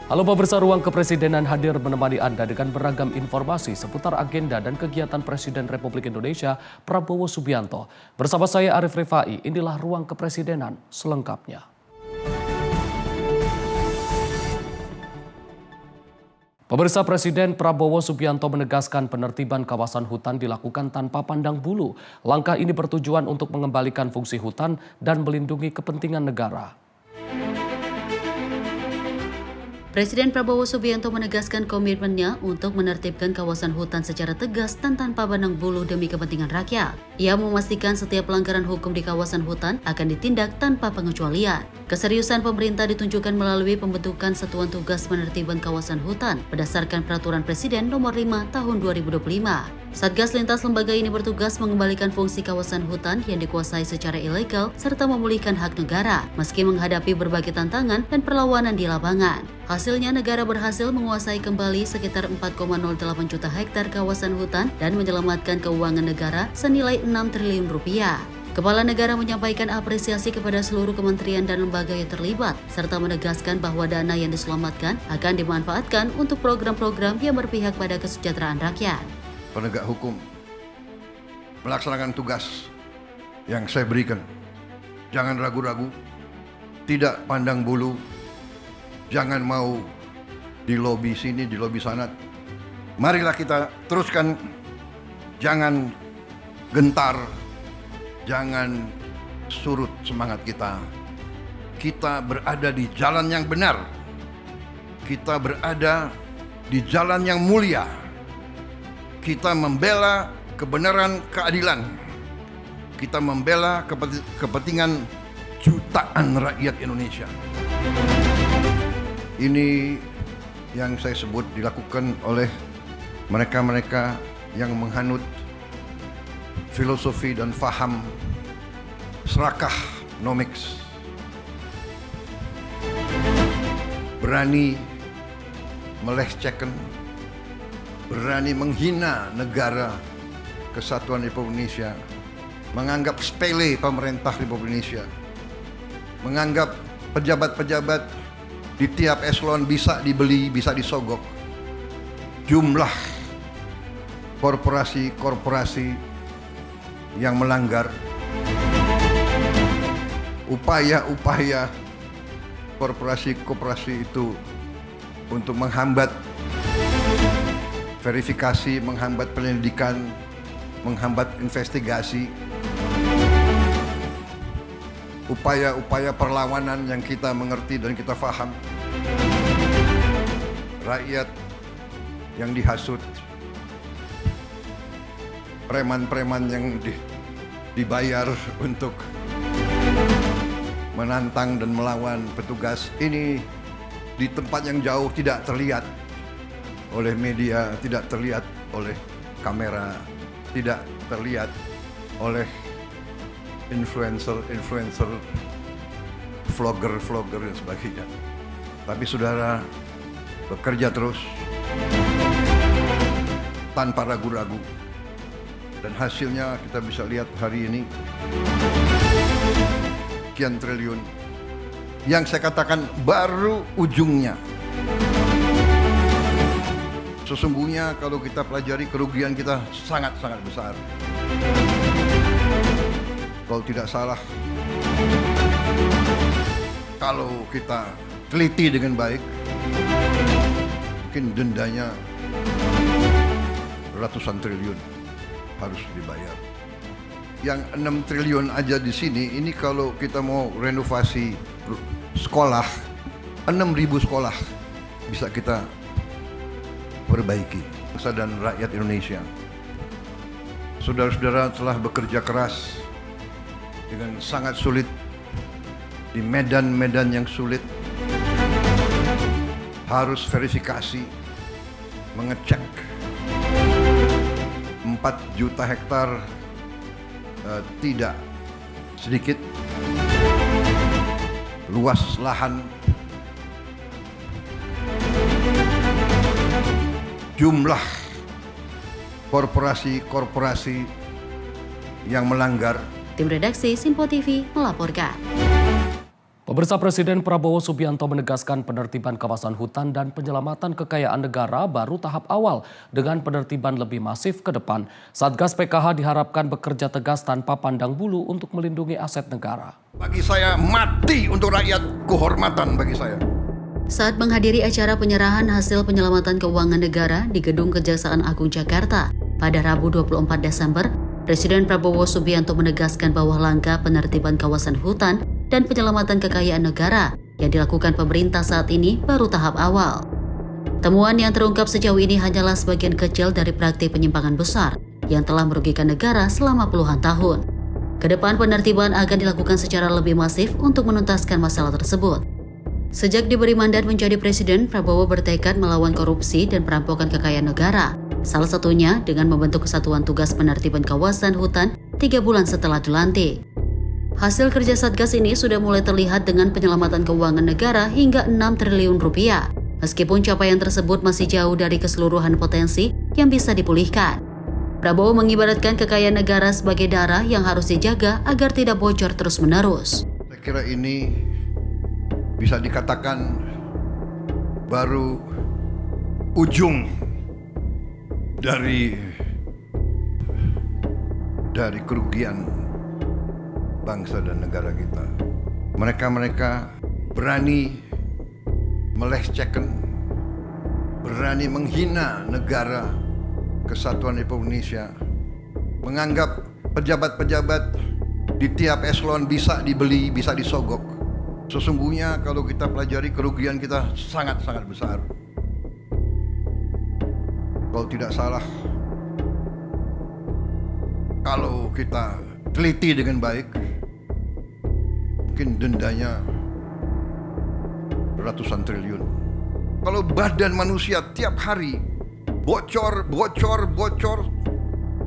Halo pemirsa, Ruang Kepresidenan hadir menemani Anda dengan beragam informasi seputar agenda dan kegiatan Presiden Republik Indonesia Prabowo Subianto. Bersama saya Arif Rifai, inilah Ruang Kepresidenan selengkapnya. Pemirsa, Presiden Prabowo Subianto menegaskan penertiban kawasan hutan dilakukan tanpa pandang bulu. Langkah ini bertujuan untuk mengembalikan fungsi hutan dan melindungi kepentingan negara. Presiden Prabowo Subianto menegaskan komitmennya untuk menertibkan kawasan hutan secara tegas dan tanpa pandang bulu demi kepentingan rakyat. Ia memastikan setiap pelanggaran hukum di kawasan hutan akan ditindak tanpa pengecualian. Keseriusan pemerintah ditunjukkan melalui pembentukan Satuan Tugas Penertiban Kawasan Hutan berdasarkan Peraturan Presiden Nomor 5 Tahun 2025. Satgas lintas lembaga ini bertugas mengembalikan fungsi kawasan hutan yang dikuasai secara ilegal serta memulihkan hak negara meski menghadapi berbagai tantangan dan perlawanan di lapangan. Hasilnya, negara berhasil menguasai kembali sekitar 4,08 juta hektar kawasan hutan dan menyelamatkan keuangan negara senilai 6 triliun rupiah. Kepala negara menyampaikan apresiasi kepada seluruh kementerian dan lembaga yang terlibat, serta menegaskan bahwa dana yang diselamatkan akan dimanfaatkan untuk program-program yang berpihak pada kesejahteraan rakyat. Penegak hukum melaksanakan tugas yang saya berikan. Jangan ragu-ragu, tidak pandang bulu, jangan mau di lobi sini, di lobi sana. Marilah kita teruskan, jangan gentar, jangan surut semangat kita. Kita berada di jalan yang benar, kita berada di jalan yang mulia. Kita membela kebenaran, keadilan. Kita membela kepentingan jutaan rakyat Indonesia. Ini yang saya sebut dilakukan oleh mereka-mereka yang menghanut filosofi dan faham serakah nomics. Berani melecehkan, berani menghina negara kesatuan Republik Indonesia, menganggap sepele pemerintah Republik Indonesia, menganggap pejabat-pejabat di tiap eselon bisa dibeli, bisa disogok. Jumlah korporasi-korporasi yang melanggar, upaya-upaya korporasi-korporasi itu untuk menghambat verifikasi, menghambat penyelidikan, menghambat investigasi, upaya-upaya perlawanan yang kita mengerti dan kita faham. Rakyat yang dihasut, preman-preman yang dibayar untuk menantang dan melawan petugas ini di tempat yang jauh tidak terlihat oleh media, tidak terlihat oleh kamera, tidak terlihat oleh influencer, vlogger dan sebagainya. Tapi saudara bekerja terus tanpa ragu-ragu, dan hasilnya kita bisa lihat hari ini sekian triliun. Yang saya katakan baru ujungnya. Sesungguhnya kalau kita pelajari, kerugian kita sangat-sangat besar. Kalau tidak salah, kalau kita teliti dengan baik, mungkin dendanya ratusan triliun harus dibayar. Yang 6 triliun aja di sini, ini kalau kita mau renovasi sekolah, 6.000 sekolah bisa kita perbaiki, bangsa dan rakyat Indonesia. Saudara-saudara telah bekerja keras dengan sangat sulit di medan-medan yang sulit. Harus verifikasi, mengecek 4 juta hektar, tidak sedikit luas lahan. Jumlah korporasi-korporasi yang melanggar. Tim redaksi Sinpo TV melaporkan. Pemirsa, Presiden Prabowo Subianto menegaskan penertiban kawasan hutan dan penyelamatan kekayaan negara baru tahap awal dengan penertiban lebih masif ke depan. Satgas PKH diharapkan bekerja tegas tanpa pandang bulu untuk melindungi aset negara. Bagi saya mati untuk rakyat, kehormatan bagi saya. Saat menghadiri acara penyerahan hasil penyelamatan keuangan negara di Gedung Kejaksaan Agung Jakarta pada Rabu 24 Desember, Presiden Prabowo Subianto menegaskan bahwa langkah penertiban kawasan hutan dan penyelamatan kekayaan negara yang dilakukan pemerintah saat ini baru tahap awal. Temuan yang terungkap sejauh ini hanyalah sebagian kecil dari praktik penyimpangan besar yang telah merugikan negara selama puluhan tahun. Kedepan penertiban akan dilakukan secara lebih masif untuk menuntaskan masalah tersebut. Sejak diberi mandat menjadi presiden, Prabowo bertekad melawan korupsi dan perampokan kekayaan negara. Salah satunya dengan membentuk Kesatuan Tugas Penertiban Kawasan Hutan 3 bulan setelah dilantik. Hasil kerja Satgas ini sudah mulai terlihat dengan penyelamatan keuangan negara hingga 6 triliun rupiah. Meskipun capaian tersebut masih jauh dari keseluruhan potensi yang bisa dipulihkan. Prabowo mengibaratkan kekayaan negara sebagai darah yang harus dijaga agar tidak bocor terus-menerus. Saya kira ini bisa dikatakan baru ujung dari kerugian bangsa dan negara kita. Mereka berani melecehkan, berani menghina negara Kesatuan Republik Indonesia, menganggap pejabat-pejabat di tiap eselon bisa dibeli, bisa disogok. Sesungguhnya kalau kita pelajari, kerugian kita sangat-sangat besar. Kalau tidak salah, kalau kita teliti dengan baik, mungkin dendanya ratusan triliun. Kalau badan manusia tiap hari bocor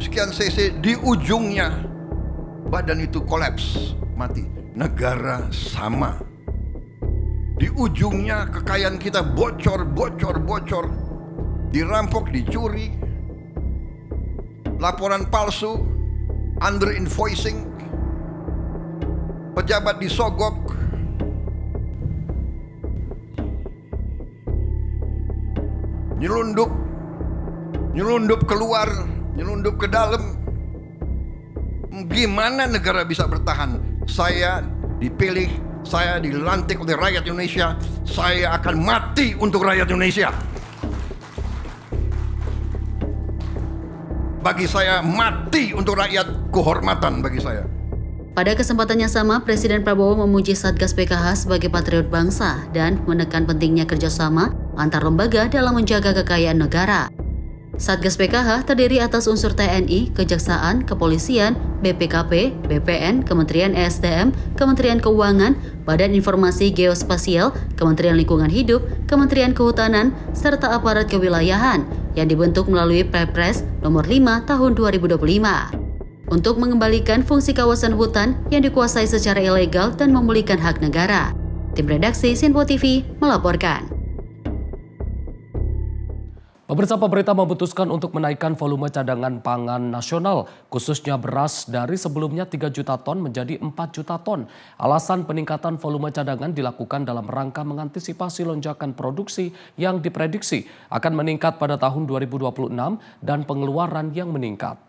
sekian cc, di ujungnya badan itu kolaps, mati. Negara sama. Di ujungnya kekayaan kita bocor, dirampok, dicuri, laporan palsu, under invoicing, pejabat disogok, nyelundup keluar, nyelundup ke dalam. Gimana negara bisa bertahan? Saya dipilih, saya dilantik oleh rakyat Indonesia, saya akan mati untuk rakyat Indonesia. Bagi saya mati untuk rakyat, kehormatan bagi saya. Pada kesempatan yang sama, Presiden Prabowo memuji Satgas PKH sebagai patriot bangsa dan menekan pentingnya kerjasama antar lembaga dalam menjaga kekayaan negara. Satgas PKH terdiri atas unsur TNI, Kejaksaan, Kepolisian, BPKP, BPN, Kementerian ESDM, Kementerian Keuangan, Badan Informasi Geospasial, Kementerian Lingkungan Hidup, Kementerian Kehutanan, serta aparat kewilayahan yang dibentuk melalui Perpres nomor 5 tahun 2025 untuk mengembalikan fungsi kawasan hutan yang dikuasai secara ilegal dan memulihkan hak negara. Tim redaksi Sinpo TV melaporkan. Pemirsa, pemerintah memutuskan untuk menaikkan volume cadangan pangan nasional, khususnya beras dari sebelumnya 3 juta ton menjadi 4 juta ton. Alasan peningkatan volume cadangan dilakukan dalam rangka mengantisipasi lonjakan produksi yang diprediksi akan meningkat pada tahun 2026 dan pengeluaran yang meningkat.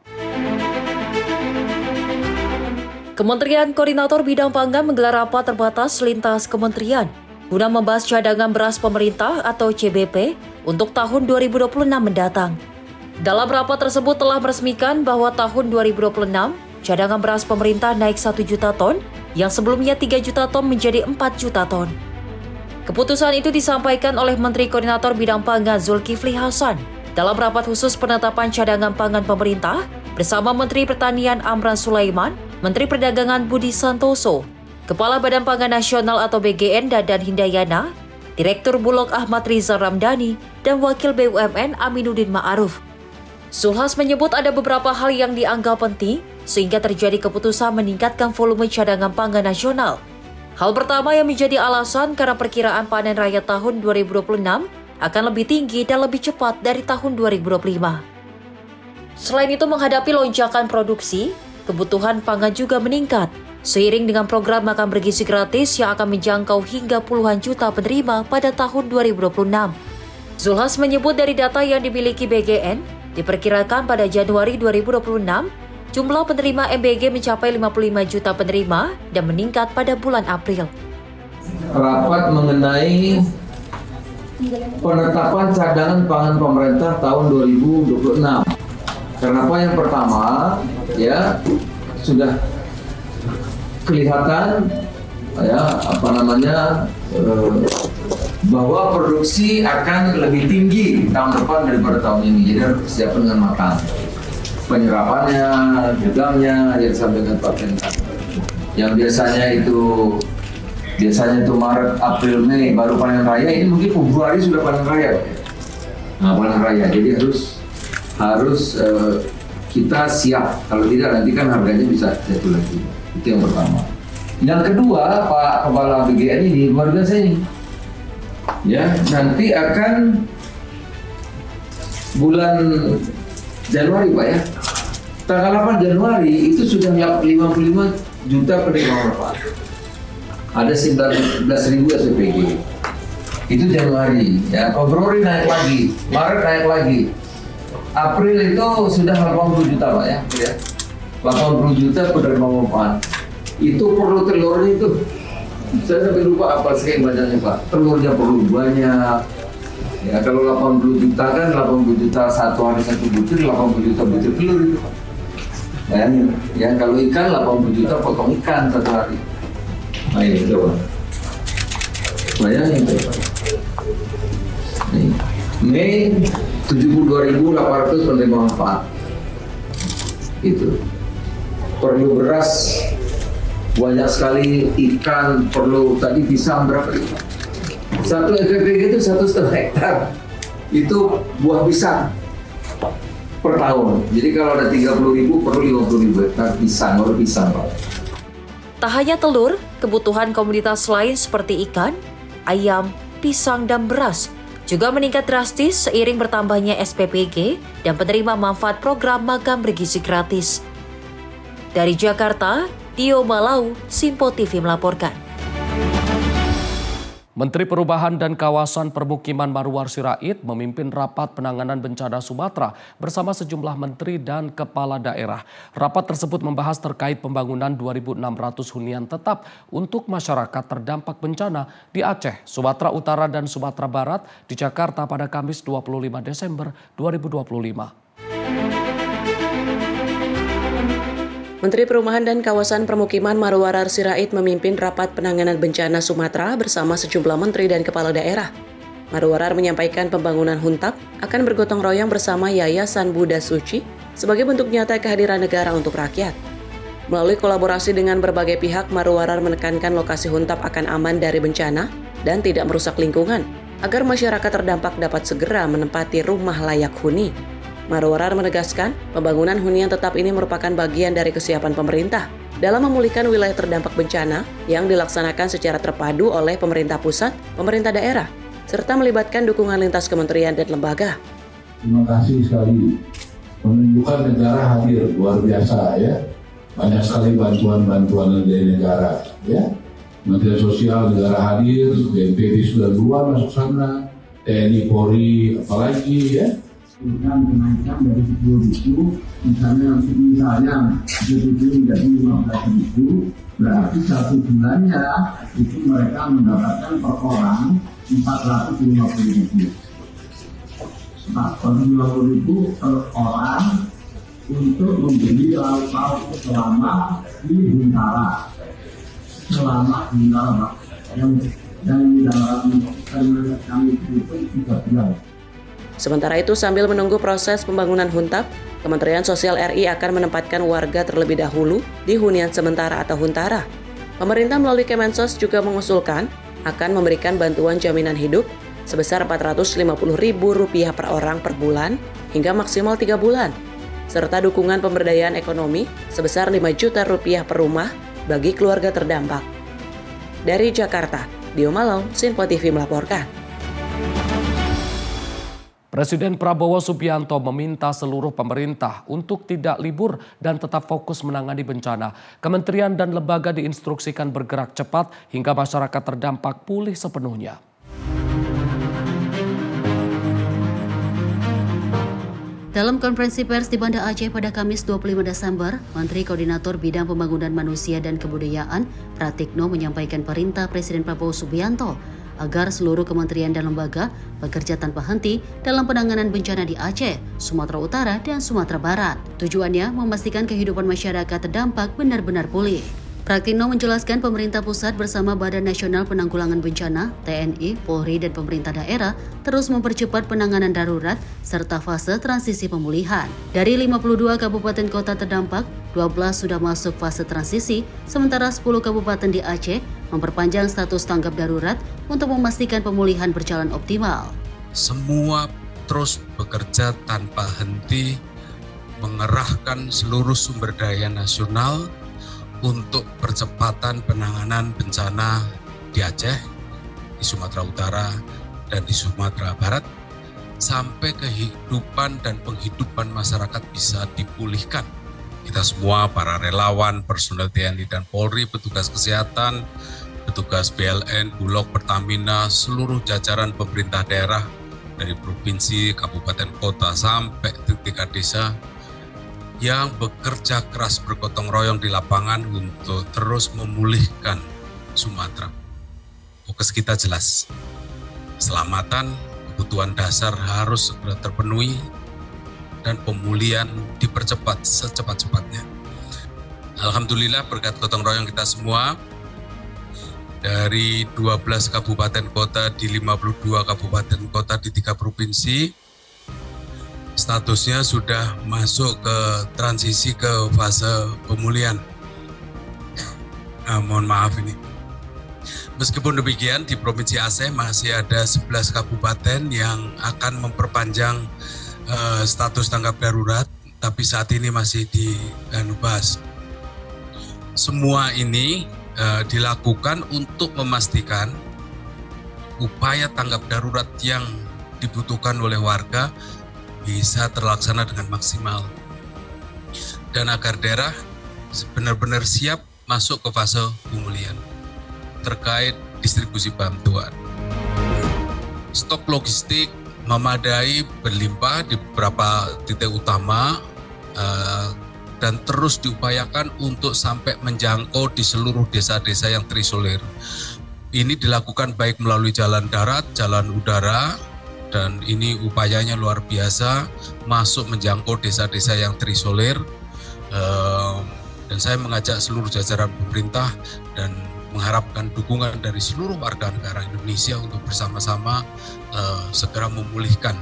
Kementerian Koordinator Bidang Pangan menggelar rapat terbatas lintas kementerian guna membahas cadangan beras pemerintah atau CBP untuk tahun 2026 mendatang. Dalam rapat tersebut telah meresmikan bahwa tahun 2026 cadangan beras pemerintah naik 1 juta ton yang sebelumnya 3 juta ton menjadi 4 juta ton. Keputusan itu disampaikan oleh Menteri Koordinator Bidang Pangan Zulkifli Hasan dalam rapat khusus penetapan cadangan pangan pemerintah bersama Menteri Pertanian Amran Sulaiman, Menteri Perdagangan Budi Santoso, Kepala Badan Pangan Nasional atau BGN Dadan Hindayana, Direktur Bulog Ahmad Rizal Ramdhani, dan Wakil BUMN Aminuddin Ma'aruf. Zulhas menyebut ada beberapa hal yang dianggap penting sehingga terjadi keputusan meningkatkan volume cadangan pangan nasional. Hal pertama yang menjadi alasan karena perkiraan panen raya tahun 2026 akan lebih tinggi dan lebih cepat dari tahun 2025. Selain itu menghadapi lonjakan produksi, kebutuhan pangan juga meningkat. Seiring dengan program makan bergizi gratis yang akan menjangkau hingga puluhan juta penerima pada tahun 2026. Zulhas menyebut dari data yang dimiliki BGN, diperkirakan pada Januari 2026, jumlah penerima MBG mencapai 55 juta penerima dan meningkat pada bulan April. Rapat mengenai penetapan cadangan pangan pemerintah tahun 2026. Kenapa? Yang pertama, ya sudah kelihatan bahwa produksi akan lebih tinggi tahun depan daripada tahun ini. Jadi harus persiapan dengan matang. Penyerapannya, gudangnya, yang disampaikan Pak Mentan. Yang biasanya itu Maret, April, Mei baru panen raya, ini mungkin Februari sudah panen raya. Nah, panen raya. Jadi harus kita siap. Kalau tidak nanti kan harganya bisa jatuh lagi. Itu yang pertama. Yang kedua, Pak Kepala BGN ini luar biasa ini. Ya, nanti akan bulan Januari, Pak ya. Tanggal 8 Januari itu sudah 55 juta penerima manfaat. Ada 19.000 SPG. Itu Januari, ya. Februari naik lagi, Maret naik lagi. April itu sudah 80 juta, Pak ya. 80 juta penerima manfaat. Itu perlu telurnya itu. Saya sampai lupa apa sih bacanya, Pak. Telurnya perlu banyak. Ya kalau 80 juta kan 80 juta satu hari satu butir, 80 juta butir telur itu, Pak. Ya kalau ikan 80 juta potong ikan satu hari. Nah ini coba. Bayangin Pak. Nih, Mei 72.800 penerima manfaat. Itu. Perlu beras banyak sekali, ikan perlu, tadi pisang berapa itu? Satu FPG itu 1,5 hektar. Itu buah pisang per tahun. Jadi kalau ada 30.000 perlu 50.000 hektar pisang, baru pisang, Pak. Tak hanya telur, kebutuhan komoditas lain seperti ikan, ayam, pisang, dan beras juga meningkat drastis seiring bertambahnya SPPG dan penerima manfaat program makan bergizi gratis. Dari Jakarta, Tio Malau, Simpo TV melaporkan. Menteri Perubahan dan Kawasan Permukiman Marwar Sirait memimpin rapat penanganan bencana Sumatera bersama sejumlah menteri dan kepala daerah. Rapat tersebut membahas terkait pembangunan 2.600 hunian tetap untuk masyarakat terdampak bencana di Aceh, Sumatera Utara dan Sumatera Barat di Jakarta pada Kamis 25 Desember 2025. Menteri Perumahan dan Kawasan Permukiman Marwar Sirait memimpin rapat penanganan bencana Sumatera bersama sejumlah menteri dan kepala daerah. Marwar menyampaikan pembangunan Huntap akan bergotong royong bersama Yayasan Buddha Suci sebagai bentuk nyata kehadiran negara untuk rakyat. Melalui kolaborasi dengan berbagai pihak, Marwar menekankan lokasi Huntap akan aman dari bencana dan tidak merusak lingkungan, agar masyarakat terdampak dapat segera menempati rumah layak huni. Marwar menegaskan, pembangunan hunian tetap ini merupakan bagian dari kesiapan pemerintah dalam memulihkan wilayah terdampak bencana yang dilaksanakan secara terpadu oleh pemerintah pusat, pemerintah daerah, serta melibatkan dukungan lintas kementerian dan lembaga. Terima kasih sekali. Menunjukkan negara hadir, luar biasa ya. Banyak sekali bantuan-bantuan dari negara ya. Menteri Sosial negara hadir, BNPB sudah duluan masuk sana, TNI Polri apalagi ya. Kenaikan dari 10.000, misalnya itu menjadi 15.000, berarti satu bulannya itu mereka mendapatkan per orang 450.000. 450.000 per orang untuk membeli lauk-lauk selama di Huntara. Selama Huntara, yang dalam kami itu 3 bulan. Sementara itu, sambil menunggu proses pembangunan Huntap, Kementerian Sosial RI akan menempatkan warga terlebih dahulu di hunian sementara atau Huntara. Pemerintah melalui Kemensos juga mengusulkan akan memberikan bantuan jaminan hidup sebesar Rp450.000 per orang per bulan hingga maksimal 3 bulan, serta dukungan pemberdayaan ekonomi sebesar Rp5 juta per rumah bagi keluarga terdampak. Dari Jakarta, Dio Malau, Simpo TV melaporkan. Presiden Prabowo Subianto meminta seluruh pemerintah untuk tidak libur dan tetap fokus menangani bencana. Kementerian dan lembaga diinstruksikan bergerak cepat hingga masyarakat terdampak pulih sepenuhnya. Dalam konferensi pers di Banda Aceh pada Kamis 25 Desember, Menteri Koordinator Bidang Pembangunan Manusia dan Kebudayaan Pratikno menyampaikan perintah Presiden Prabowo Subianto agar seluruh kementerian dan lembaga bekerja tanpa henti dalam penanganan bencana di Aceh, Sumatera Utara, dan Sumatera Barat. Tujuannya memastikan kehidupan masyarakat terdampak benar-benar pulih. Pratikno menjelaskan pemerintah pusat bersama Badan Nasional Penanggulangan Bencana, TNI, Polri, dan pemerintah daerah terus mempercepat penanganan darurat serta fase transisi pemulihan. Dari 52 kabupaten kota terdampak, 12 sudah masuk fase transisi, sementara 10 kabupaten di Aceh memperpanjang status tanggap darurat untuk memastikan pemulihan berjalan optimal. Semua terus bekerja tanpa henti, mengerahkan seluruh sumber daya nasional untuk percepatan penanganan bencana di Aceh, di Sumatera Utara, dan di Sumatera Barat, sampai kehidupan dan penghidupan masyarakat bisa dipulihkan. Kita semua, para relawan, personel TNI dan Polri, petugas kesehatan, petugas BLN, Bulog, Pertamina, seluruh jajaran pemerintah daerah, dari provinsi, kabupaten, kota, sampai tingkat desa, yang bekerja keras bergotong royong di lapangan untuk terus memulihkan Sumatera. Fokus kita jelas, keselamatan, kebutuhan dasar harus segera terpenuhi, dan pemulihan dipercepat secepat-cepatnya. Alhamdulillah berkat gotong royong kita semua, dari 12 kabupaten kota di 52 kabupaten kota di 3 provinsi, statusnya sudah masuk ke transisi ke fase pemulihan. Mohon maaf ini. Meskipun demikian, di Provinsi Aceh masih ada 11 kabupaten yang akan memperpanjang status tanggap darurat, tapi saat ini masih dibahas. Semua ini dilakukan untuk memastikan upaya tanggap darurat yang dibutuhkan oleh warga bisa terlaksana dengan maksimal, dan agar daerah benar-benar siap masuk ke fase pemulihan. Terkait distribusi bantuan, stok logistik memadai, berlimpah di beberapa titik utama, dan terus diupayakan untuk sampai menjangkau di seluruh desa-desa yang terisolir. Ini dilakukan baik melalui jalan darat, jalan udara, dan ini upayanya luar biasa, masuk menjangkau desa-desa yang terisolir. Dan saya mengajak seluruh jajaran pemerintah dan mengharapkan dukungan dari seluruh warga negara Indonesia untuk bersama-sama segera memulihkan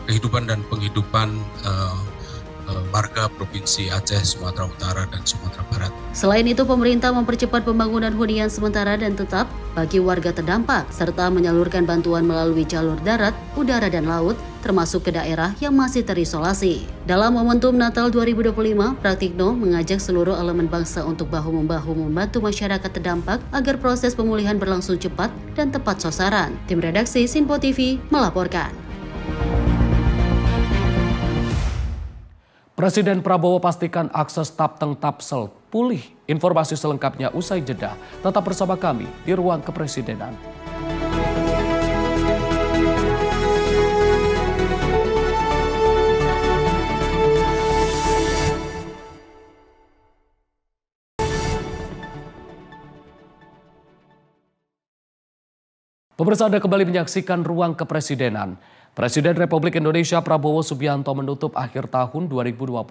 kehidupan dan penghidupan warga Provinsi Aceh, Sumatera Utara, dan Sumatera Barat. Selain itu, pemerintah mempercepat pembangunan hunian sementara dan tetap bagi warga terdampak, serta menyalurkan bantuan melalui jalur darat, udara, dan laut, termasuk ke daerah yang masih terisolasi. Dalam momentum Natal 2025, Pratikno mengajak seluruh elemen bangsa untuk bahu-membahu membantu masyarakat terdampak agar proses pemulihan berlangsung cepat dan tepat sasaran. Tim redaksi Sinpo TV melaporkan. Presiden Prabowo pastikan akses Tapteng Tapsel pulih. Informasi selengkapnya usai jeda. Tetap bersama kami di Ruang Kepresidenan. Pemirsa, Anda kembali menyaksikan Ruang Kepresidenan. Presiden Republik Indonesia Prabowo Subianto menutup akhir tahun 2025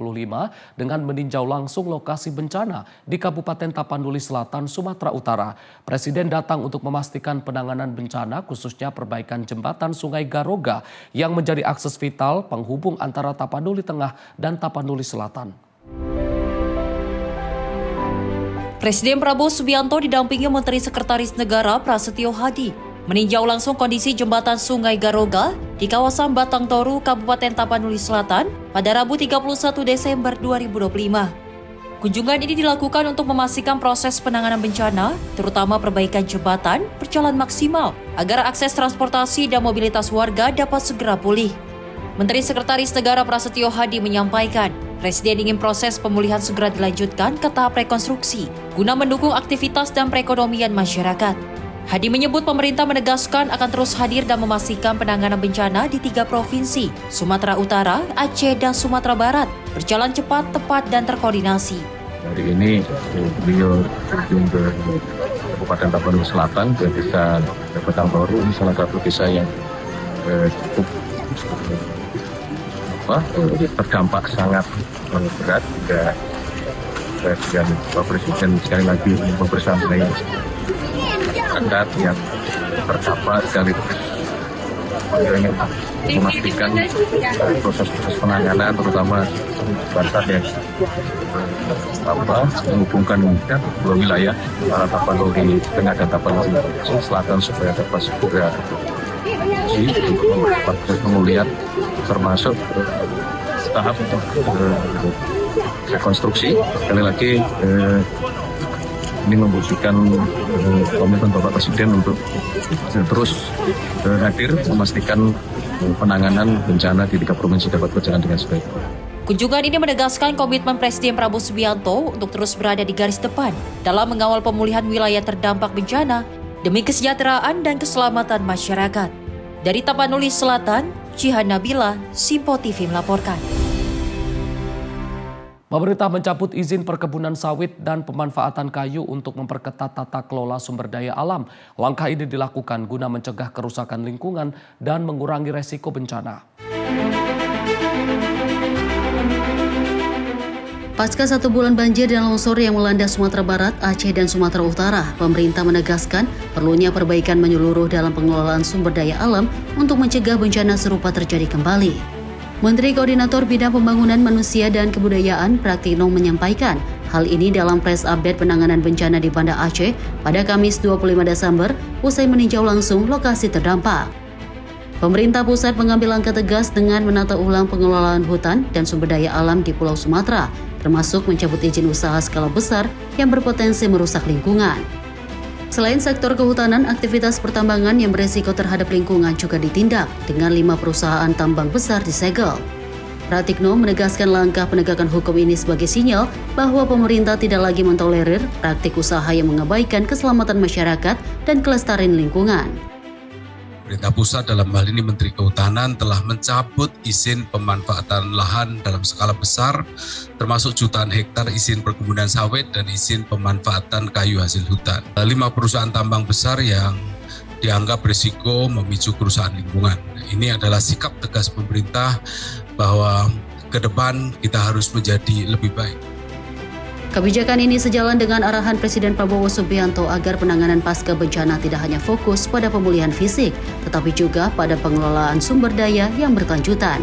dengan meninjau langsung lokasi bencana di Kabupaten Tapanuli Selatan, Sumatera Utara. Presiden datang untuk memastikan penanganan bencana, khususnya perbaikan jembatan Sungai Garoga yang menjadi akses vital penghubung antara Tapanuli Tengah dan Tapanuli Selatan. Presiden Prabowo Subianto didampingi Menteri Sekretaris Negara Prasetyo Hadi meninjau langsung kondisi jembatan Sungai Garoga di kawasan Batang Toru, Kabupaten Tapanuli Selatan pada Rabu 31 Desember 2025. Kunjungan ini dilakukan untuk memastikan proses penanganan bencana, terutama perbaikan jembatan, berjalan maksimal agar akses transportasi dan mobilitas warga dapat segera pulih. Menteri Sekretaris Negara Prasetyo Hadi menyampaikan, Presiden ingin proses pemulihan segera dilanjutkan ke tahap rekonstruksi guna mendukung aktivitas dan perekonomian masyarakat. Hadi menyebut pemerintah menegaskan akan terus hadir dan memastikan penanganan bencana di 3 provinsi, Sumatera Utara, Aceh, dan Sumatera Barat, berjalan cepat, tepat, dan terkoordinasi. Hari ini beliau berkunjung ke Kabupaten Tapanuli Selatan, ke desa Betang Baru. Ini salah satu desa yang cukup terdampak sangat berat. Juga Presiden Pak Presiden sekali lagi membersamai masyarakat yang terdampak sekaligus ingin memastikan proses penanganan, terutama jembatan yang menghubungkan dua wilayah Tapanuli Tengah dan Tapanuli Selatan supaya dapat segera untuk pemulihan, termasuk tahap untuk rekonstruksi. Sekali lagi ini membuktikan komitmen Bapak Presiden untuk terus hadir memastikan penanganan bencana di 3 provinsi dapat berjalan dengan sebaik. Kunjungan ini menegaskan komitmen Presiden Prabowo Subianto untuk terus berada di garis depan dalam mengawal pemulihan wilayah terdampak bencana demi kesejahteraan dan keselamatan masyarakat. Dari Tapanuli Selatan, Jihan Nabila, Simpo TV melaporkan. Pemerintah mencabut izin perkebunan sawit dan pemanfaatan kayu untuk memperketat tata kelola sumber daya alam. Langkah ini dilakukan guna mencegah kerusakan lingkungan dan mengurangi resiko bencana. Pasca 1 bulan banjir dan longsor yang melanda Sumatera Barat, Aceh, dan Sumatera Utara, pemerintah menegaskan perlunya perbaikan menyeluruh dalam pengelolaan sumber daya alam untuk mencegah bencana serupa terjadi kembali. Menteri Koordinator Bidang Pembangunan Manusia dan Kebudayaan Pratikno menyampaikan hal ini dalam press update penanganan bencana di Banda Aceh pada Kamis 25 Desember usai meninjau langsung lokasi terdampak. Pemerintah pusat mengambil langkah tegas dengan menata ulang pengelolaan hutan dan sumber daya alam di Pulau Sumatera, termasuk mencabut izin usaha skala besar yang berpotensi merusak lingkungan. Selain sektor kehutanan, aktivitas pertambangan yang beresiko terhadap lingkungan juga ditindak dengan 5 perusahaan tambang besar disegel. Pratikno menegaskan langkah penegakan hukum ini sebagai sinyal bahwa pemerintah tidak lagi mentolerir praktik usaha yang mengabaikan keselamatan masyarakat dan kelestarian lingkungan. Pemerintah pusat dalam hal ini Menteri Kehutanan telah mencabut izin pemanfaatan lahan dalam skala besar, termasuk jutaan hektar izin perkebunan sawit dan izin pemanfaatan kayu hasil hutan. 5 perusahaan tambang besar yang dianggap berisiko memicu kerusakan lingkungan. Ini adalah sikap tegas pemerintah bahwa ke depan kita harus menjadi lebih baik. Kebijakan ini sejalan dengan arahan Presiden Prabowo Subianto agar penanganan pasca bencana tidak hanya fokus pada pemulihan fisik, tetapi juga pada pengelolaan sumber daya yang berkelanjutan.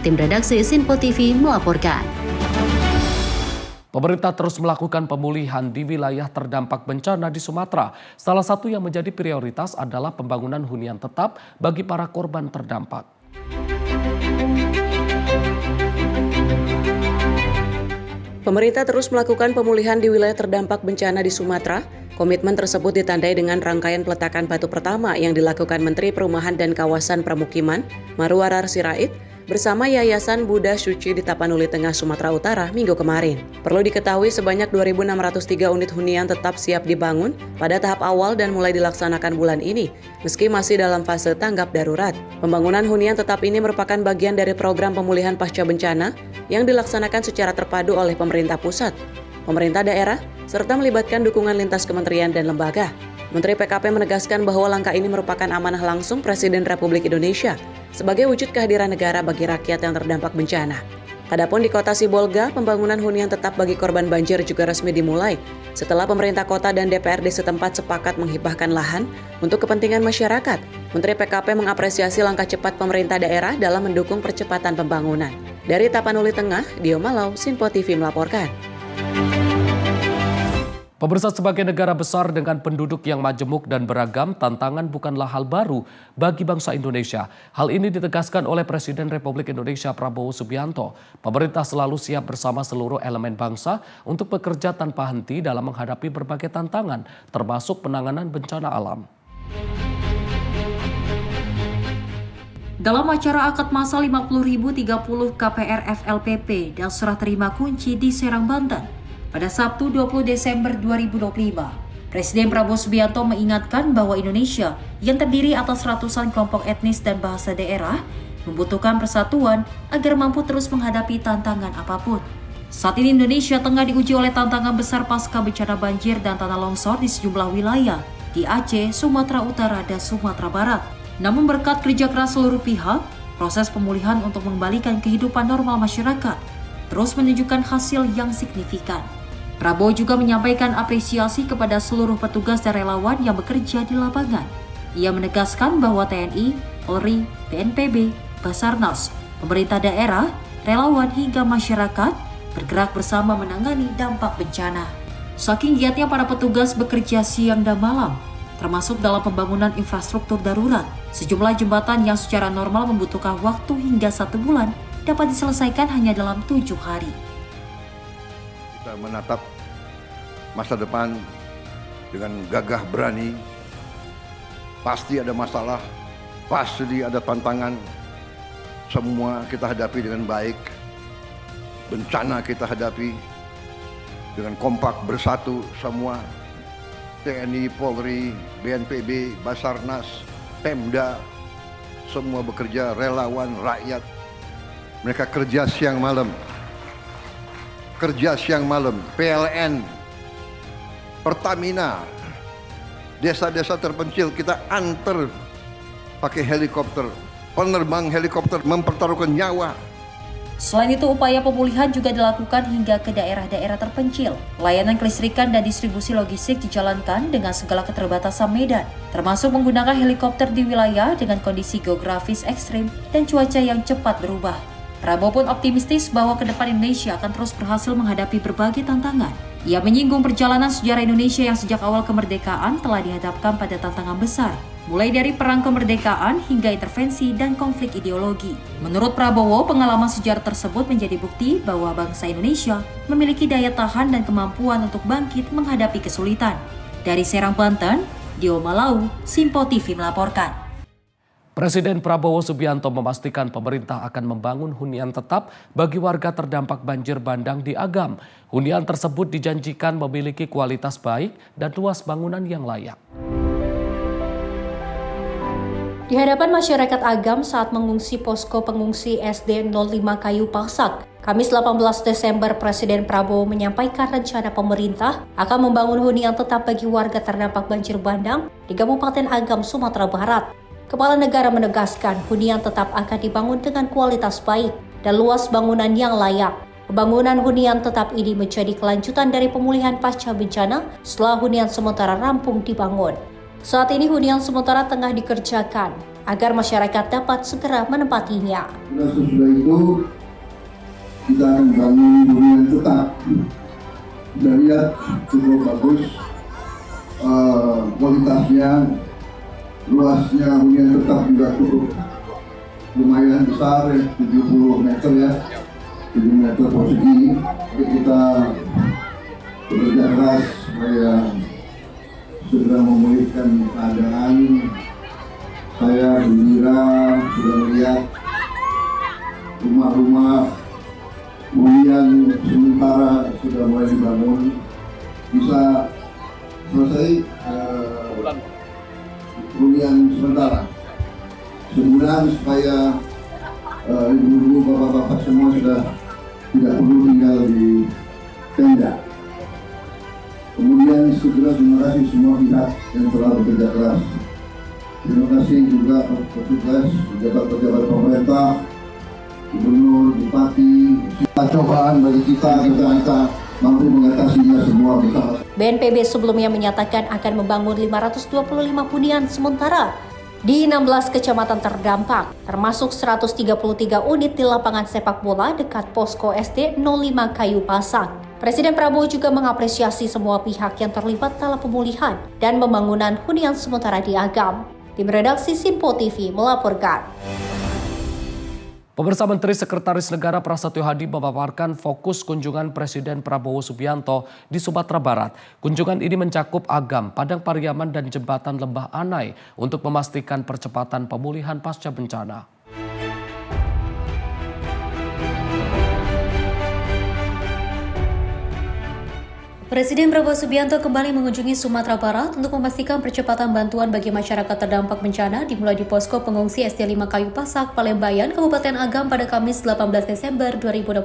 Tim redaksi Sinpo TV melaporkan. Pemerintah terus melakukan pemulihan di wilayah terdampak bencana di Sumatera. Salah satu yang menjadi prioritas adalah pembangunan hunian tetap bagi para korban terdampak. Pemerintah terus melakukan pemulihan di wilayah terdampak bencana di Sumatera. Komitmen tersebut ditandai dengan rangkaian peletakan batu pertama yang dilakukan Menteri Perumahan dan Kawasan Permukiman, Marwarar Sirait, bersama Yayasan Buddha Suci di Tapanuli Tengah, Sumatera Utara minggu kemarin. Perlu diketahui sebanyak 2.603 unit hunian tetap siap dibangun pada tahap awal dan mulai dilaksanakan bulan ini, meski masih dalam fase tanggap darurat. Pembangunan hunian tetap ini merupakan bagian dari program pemulihan pasca bencana yang dilaksanakan secara terpadu oleh pemerintah pusat, pemerintah daerah, serta melibatkan dukungan lintas kementerian dan lembaga. Menteri PKP menegaskan bahwa langkah ini merupakan amanah langsung Presiden Republik Indonesia sebagai wujud kehadiran negara bagi rakyat yang terdampak bencana. Adapun di Kota Sibolga, pembangunan hunian tetap bagi korban banjir juga resmi dimulai setelah pemerintah kota dan DPRD setempat sepakat menghibahkan lahan untuk kepentingan masyarakat. Menteri PKP mengapresiasi langkah cepat pemerintah daerah dalam mendukung percepatan pembangunan. Dari Tapanuli Tengah, Dio Malau, Sinpo TV melaporkan. Pemirsa, sebagai negara besar dengan penduduk yang majemuk dan beragam, tantangan bukanlah hal baru bagi bangsa Indonesia. Hal ini ditegaskan oleh Presiden Republik Indonesia Prabowo Subianto. Pemerintah selalu siap bersama seluruh elemen bangsa untuk bekerja tanpa henti dalam menghadapi berbagai tantangan, termasuk penanganan bencana alam. Dalam acara akad masa 50.030 KPR FLPP dan serah terima kunci di Serang, Banten, pada Sabtu 20 Desember 2025, Presiden Prabowo Subianto mengingatkan bahwa Indonesia yang terdiri atas ratusan kelompok etnis dan bahasa daerah membutuhkan persatuan agar mampu terus menghadapi tantangan apapun. Saat ini Indonesia tengah diuji oleh tantangan besar pasca bencana banjir dan tanah longsor di sejumlah wilayah di Aceh, Sumatera Utara, dan Sumatera Barat. Namun berkat kerja keras seluruh pihak, proses pemulihan untuk mengembalikan kehidupan normal masyarakat terus menunjukkan hasil yang signifikan. Prabowo juga menyampaikan apresiasi kepada seluruh petugas dan relawan yang bekerja di lapangan. Ia menegaskan bahwa TNI, Polri, BNPB, Basarnas, pemerintah daerah, relawan hingga masyarakat bergerak bersama menangani dampak bencana. Saking giatnya para petugas bekerja siang dan malam, termasuk dalam pembangunan infrastruktur darurat, sejumlah jembatan yang secara normal membutuhkan waktu hingga 1 bulan dapat diselesaikan hanya dalam 7 hari. Kita menatap masa depan dengan gagah berani. Pasti ada masalah, pasti ada tantangan. Semua kita hadapi dengan baik. Bencana kita hadapi dengan kompak bersatu semua. TNI, Polri, BNPB, Basarnas, Pemda, semua bekerja, relawan, rakyat. Mereka kerja siang malam. PLN, Pertamina, desa-desa terpencil kita antar pakai helikopter, penerbang helikopter mempertaruhkan nyawa. Selain itu, upaya pemulihan juga dilakukan hingga ke daerah-daerah terpencil. Layanan kelistrikan dan distribusi logistik dijalankan dengan segala keterbatasan medan, termasuk menggunakan helikopter di wilayah dengan kondisi geografis ekstrim dan cuaca yang cepat berubah. Prabowo pun optimistis bahwa ke depan Indonesia akan terus berhasil menghadapi berbagai tantangan. Ia menyinggung perjalanan sejarah Indonesia yang sejak awal kemerdekaan telah dihadapkan pada tantangan besar, mulai dari perang kemerdekaan hingga intervensi dan konflik ideologi. Menurut Prabowo, pengalaman sejarah tersebut menjadi bukti bahwa bangsa Indonesia memiliki daya tahan dan kemampuan untuk bangkit menghadapi kesulitan. Dari Serang, Banten, Dio Malau, Simpo TV melaporkan. Presiden Prabowo Subianto memastikan pemerintah akan membangun hunian tetap bagi warga terdampak banjir bandang di Agam. Hunian tersebut dijanjikan memiliki kualitas baik dan luas bangunan yang layak. Di hadapan masyarakat Agam saat mengungsi posko pengungsi SD 05 Kayu Pasak, Kamis 18 Desember, Presiden Prabowo menyampaikan rencana pemerintah akan membangun hunian tetap bagi warga terdampak banjir bandang di Kabupaten Agam, Sumatera Barat. Kepala negara menegaskan hunian tetap akan dibangun dengan kualitas baik dan luas bangunan yang layak. Pembangunan hunian tetap ini menjadi kelanjutan dari pemulihan pasca bencana setelah hunian sementara rampung dibangun. Saat ini hunian sementara tengah dikerjakan agar masyarakat dapat segera menempatinya. Sesudah itu kita akan bangun hunian tetap. Kita lihat cukup bagus kualitasnya. Luasnya hunian tetap juga cukup lumayan besar, 70 meter ya, 7 meter persegi. Jadi kita bekerja keras supaya segera memulihkan keadaan. Saya gembira sudah melihat rumah-rumah hunian sementara sudah mulai dibangun, bisa selesai hunian sementara sebulan supaya ibu-ibu, bapak-bapak semua sudah tidak perlu tinggal di tenda. Kemudian segera terima kasih semua pihak yang telah bekerja keras. Terima kasih juga petugas, pejabat-pejabat pemerintah, gubernur, bupati. Cobaan bagi kita mampu mengatasinya semua bersama. BNPB sebelumnya menyatakan akan membangun 525 hunian sementara di 16 kecamatan terdampak, termasuk 133 unit di lapangan sepak bola dekat posko SD 05 Kayu Pasak. Presiden Prabowo juga mengapresiasi semua pihak yang terlibat dalam pemulihan dan pembangunan hunian sementara di Agam. Tim redaksi Simpo TV melaporkan. Pemirsa, Menteri Sekretaris Negara Prasetyo Hadi memaparkan fokus kunjungan Presiden Prabowo Subianto di Sumatera Barat. Kunjungan ini mencakup Agam, Padang Pariaman, dan Jembatan Lembah Anai untuk memastikan percepatan pemulihan pasca bencana. Presiden Prabowo Subianto kembali mengunjungi Sumatera Barat untuk memastikan percepatan bantuan bagi masyarakat terdampak bencana dimulai di posko pengungsi SD 5 Kayu Pasak, Palembayan, Kabupaten Agam pada Kamis 18 Desember 2025.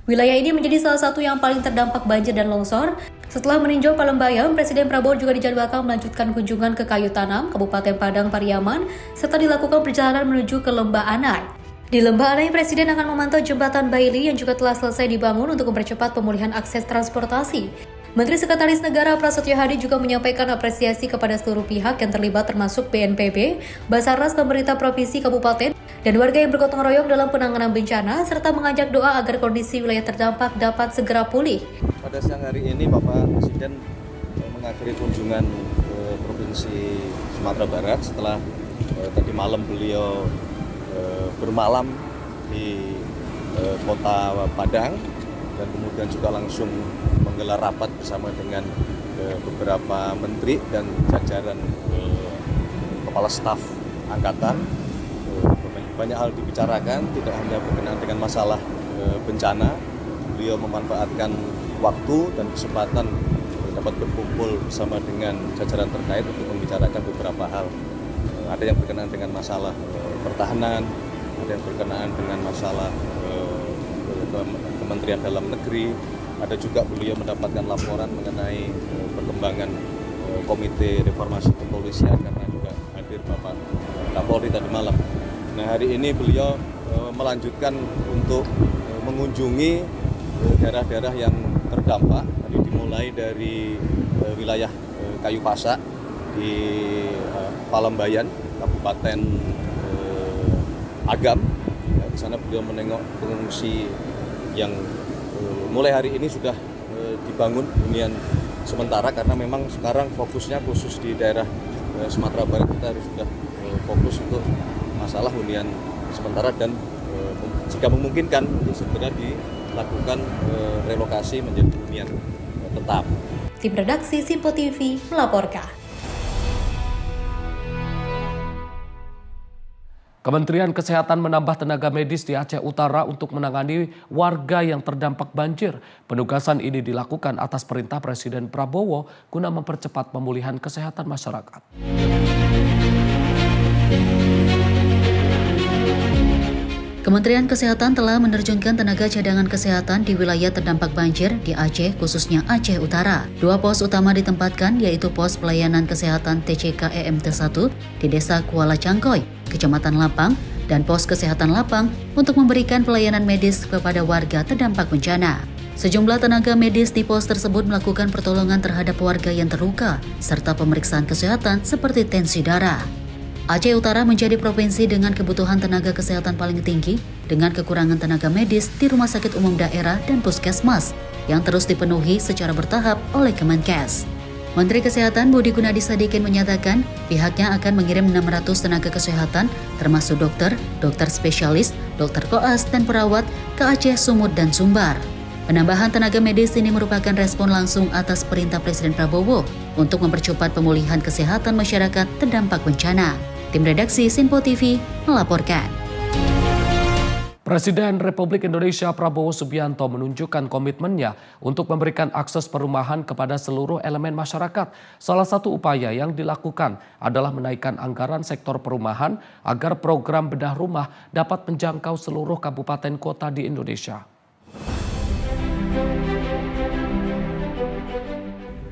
Wilayah ini menjadi salah satu yang paling terdampak banjir dan longsor. Setelah meninjau Palembayan, Presiden Prabowo juga dijadwalkan melanjutkan kunjungan ke Kayu Tanam, Kabupaten Padang Pariaman, serta dilakukan perjalanan menuju ke Lembah Anai. Di Lembah Anai, Presiden akan memantau jembatan Bailey yang juga telah selesai dibangun untuk mempercepat pemulihan akses transportasi. Menteri Sekretaris Negara Prasetyo Hadi juga menyampaikan apresiasi kepada seluruh pihak yang terlibat termasuk BNPB, Basarnas, pemerintah provinsi, kabupaten, dan warga yang bergotong royong dalam penanganan bencana, serta mengajak doa agar kondisi wilayah terdampak dapat segera pulih. Pada siang hari ini Bapak Presiden mengakhiri kunjungan ke Provinsi Sumatera Barat setelah tadi malam beliau bermalam di kota Padang dan kemudian juga langsung menggelar rapat bersama dengan beberapa menteri dan jajaran kepala staf angkatan. Banyak hal dibicarakan, tidak hanya berkenaan dengan masalah bencana. Beliau memanfaatkan waktu dan kesempatan dapat berkumpul bersama dengan jajaran terkait untuk membicarakan beberapa hal. Ada yang berkenaan dengan masalah pertahanan, ada yang berkenaan dengan masalah Kementerian Dalam Negeri, ada juga beliau mendapatkan laporan mengenai perkembangan Komite Reformasi Kepolisian karena juga hadir Bapak Kapolri tadi malam. Nah, hari ini beliau melanjutkan untuk mengunjungi daerah-daerah yang terdampak. Tadi dimulai dari wilayah Kayu Pasak di Palembayan, Kabupaten Agam. Di sana beliau menengok pengungsi yang mulai hari ini sudah dibangun hunian sementara karena memang sekarang fokusnya khusus di daerah Sumatera Barat. Kita harus sudah fokus untuk masalah hunian sementara dan jika memungkinkan untuk segera dilakukan relokasi menjadi hunian tetap. Tim redaksi Simpo TV melaporkan. Kementerian Kesehatan menambah tenaga medis di Aceh Utara untuk menangani warga yang terdampak banjir. Penugasan ini dilakukan atas perintah Presiden Prabowo guna mempercepat pemulihan kesehatan masyarakat. Kementerian Kesehatan telah menerjunkan tenaga cadangan kesehatan di wilayah terdampak banjir di Aceh, khususnya Aceh Utara. 2 pos utama ditempatkan, yaitu pos pelayanan kesehatan TCK EMT 1 di Desa Kuala Cangkoy, Kecamatan Lapang, dan pos kesehatan Lapang untuk memberikan pelayanan medis kepada warga terdampak bencana. Sejumlah tenaga medis di pos tersebut melakukan pertolongan terhadap warga yang terluka, serta pemeriksaan kesehatan seperti tensi darah. Aceh Utara menjadi provinsi dengan kebutuhan tenaga kesehatan paling tinggi dengan kekurangan tenaga medis di rumah sakit umum daerah dan puskesmas yang terus dipenuhi secara bertahap oleh Kemenkes. Menteri Kesehatan Budi Gunadi Sadikin menyatakan pihaknya akan mengirim 600 tenaga kesehatan termasuk dokter, dokter spesialis, dokter koas, dan perawat ke Aceh, Sumut, dan Sumbar. Penambahan tenaga medis ini merupakan respon langsung atas perintah Presiden Prabowo untuk mempercepat pemulihan kesehatan masyarakat terdampak bencana. Tim redaksi Simpo TV melaporkan. Presiden Republik Indonesia Prabowo Subianto menunjukkan komitmennya untuk memberikan akses perumahan kepada seluruh elemen masyarakat. Salah satu upaya yang dilakukan adalah menaikkan anggaran sektor perumahan agar program bedah rumah dapat menjangkau seluruh kabupaten kota di Indonesia.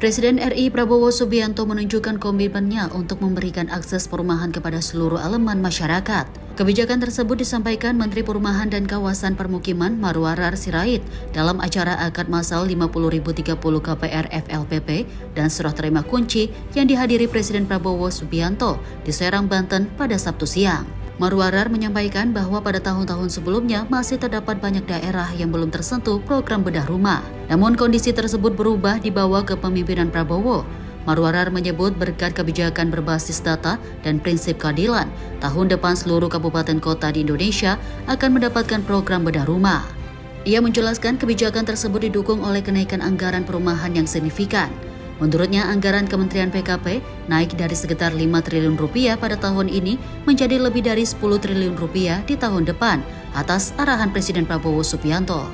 Presiden RI Prabowo Subianto menunjukkan komitmennya untuk memberikan akses perumahan kepada seluruh elemen masyarakat. Kebijakan tersebut disampaikan Menteri Perumahan dan Kawasan Permukiman Marwarar Sirait dalam acara akad massal 50.030 KPR FLPP dan serah terima kunci yang dihadiri Presiden Prabowo Subianto di Serang, Banten pada Sabtu siang. Marwarar menyampaikan bahwa pada tahun-tahun sebelumnya masih terdapat banyak daerah yang belum tersentuh program bedah rumah. Namun kondisi tersebut berubah di bawah kepemimpinan Prabowo. Marwarar menyebut berkat kebijakan berbasis data dan prinsip keadilan, tahun depan seluruh kabupaten kota di Indonesia akan mendapatkan program bedah rumah. Ia menjelaskan kebijakan tersebut didukung oleh kenaikan anggaran perumahan yang signifikan. Menurutnya, anggaran Kementerian PKP naik dari sekitar 5 triliun rupiah pada tahun ini menjadi lebih dari 10 triliun rupiah di tahun depan atas arahan Presiden Prabowo Subianto.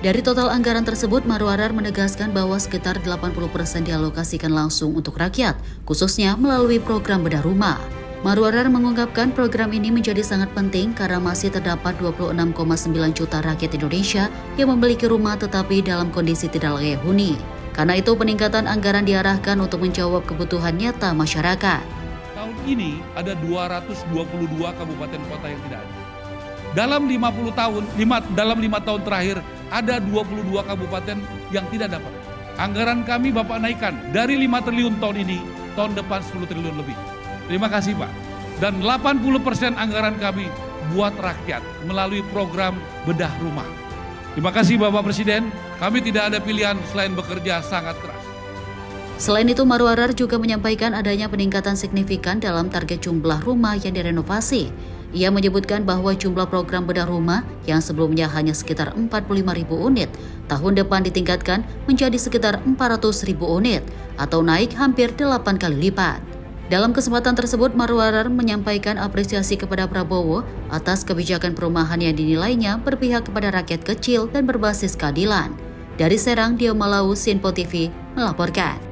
Dari total anggaran tersebut, Marwarar menegaskan bahwa sekitar 80% dialokasikan langsung untuk rakyat, khususnya melalui program bedah rumah. Marwarar mengungkapkan program ini menjadi sangat penting karena masih terdapat 26,9 juta rakyat Indonesia yang memiliki rumah tetapi dalam kondisi tidak layak huni. Karena itu peningkatan anggaran diarahkan untuk menjawab kebutuhan nyata masyarakat. Tahun ini ada 222 kabupaten kota yang tidak ada. Dalam 50 tahun terakhir ada 22 kabupaten yang tidak dapat. Anggaran kami Bapak naikkan dari 5 triliun tahun ini, tahun depan 10 triliun lebih. Terima kasih Pak. Dan 80% anggaran kami buat rakyat melalui program bedah rumah. Terima kasih Bapak Presiden, kami tidak ada pilihan selain bekerja sangat keras. Selain itu, Marwarar juga menyampaikan adanya peningkatan signifikan dalam target jumlah rumah yang direnovasi. Ia menyebutkan bahwa jumlah program bedah rumah yang sebelumnya hanya sekitar 45.000 unit, tahun depan ditingkatkan menjadi sekitar 400.000 unit atau naik hampir 8 kali lipat. Dalam kesempatan tersebut, Marwarar menyampaikan apresiasi kepada Prabowo atas kebijakan perumahan yang dinilainya berpihak kepada rakyat kecil dan berbasis keadilan. Dari Serang, Dio Malau, Sinpo TV melaporkan.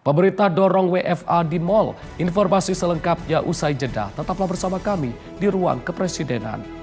Pemerintah dorong WFA di mal. Informasi selengkapnya usai jeda. Tetaplah bersama kami di Ruang Kepresidenan.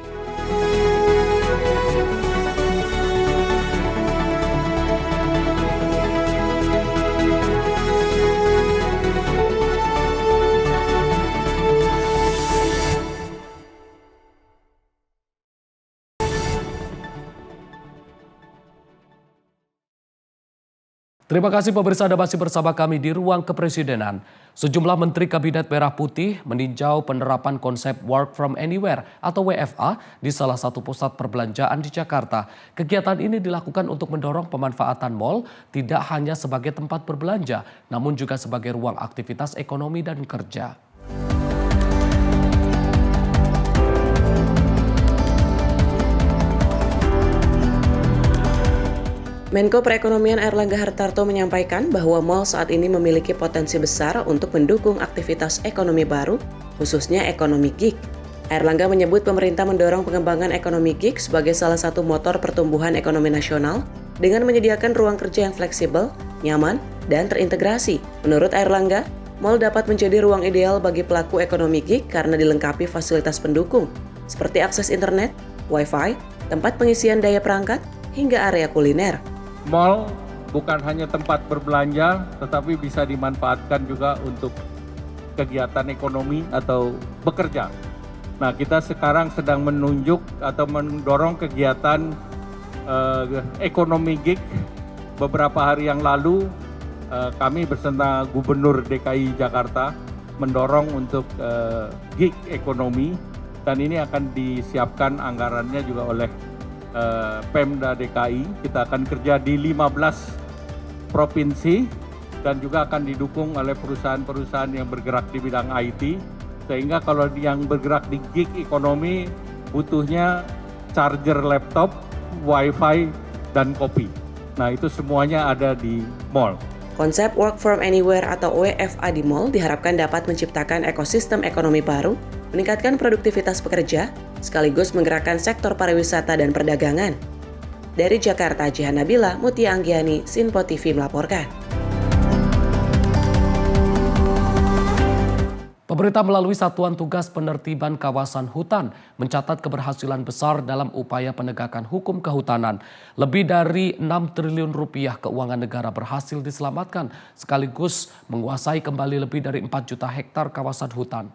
Terima kasih pemirsa Anda masih bersama kami di Ruang Kepresidenan. Sejumlah Menteri Kabinet Merah Putih meninjau penerapan konsep Work from Anywhere atau WFA di salah satu pusat perbelanjaan di Jakarta. Kegiatan ini dilakukan untuk mendorong pemanfaatan mal tidak hanya sebagai tempat berbelanja, namun juga sebagai ruang aktivitas ekonomi dan kerja. Menko Perekonomian Airlangga Hartarto menyampaikan bahwa mal saat ini memiliki potensi besar untuk mendukung aktivitas ekonomi baru, khususnya ekonomi gig. Airlangga menyebut pemerintah mendorong pengembangan ekonomi gig sebagai salah satu motor pertumbuhan ekonomi nasional dengan menyediakan ruang kerja yang fleksibel, nyaman, dan terintegrasi. Menurut Airlangga, mal dapat menjadi ruang ideal bagi pelaku ekonomi gig karena dilengkapi fasilitas pendukung, seperti akses internet, wifi, tempat pengisian daya perangkat, hingga area kuliner. Mal bukan hanya tempat berbelanja, tetapi bisa dimanfaatkan juga untuk kegiatan ekonomi atau bekerja. Nah, kita sekarang sedang menunjuk atau mendorong kegiatan ekonomi gig. Beberapa hari yang lalu, kami bersama Gubernur DKI Jakarta mendorong untuk gig ekonomi, dan ini akan disiapkan anggarannya juga oleh Pemda DKI. Kita akan kerja di 15 provinsi dan juga akan didukung oleh perusahaan-perusahaan yang bergerak di bidang IT, sehingga kalau yang bergerak di gig ekonomi butuhnya charger laptop, wifi, dan kopi. Nah, itu semuanya ada di mall. Konsep Work from Anywhere atau WFA di mall diharapkan dapat menciptakan ekosistem ekonomi baru, meningkatkan produktivitas pekerja, sekaligus menggerakkan sektor pariwisata dan perdagangan. Dari Jakarta, Jihan Nabila, Mutia Anggiani, Sinpo TV melaporkan. Pemerintah melalui Satuan Tugas Penertiban Kawasan Hutan mencatat keberhasilan besar dalam upaya penegakan hukum kehutanan. Lebih dari 6 triliun rupiah keuangan negara berhasil diselamatkan, sekaligus menguasai kembali lebih dari 4 juta hektar kawasan hutan.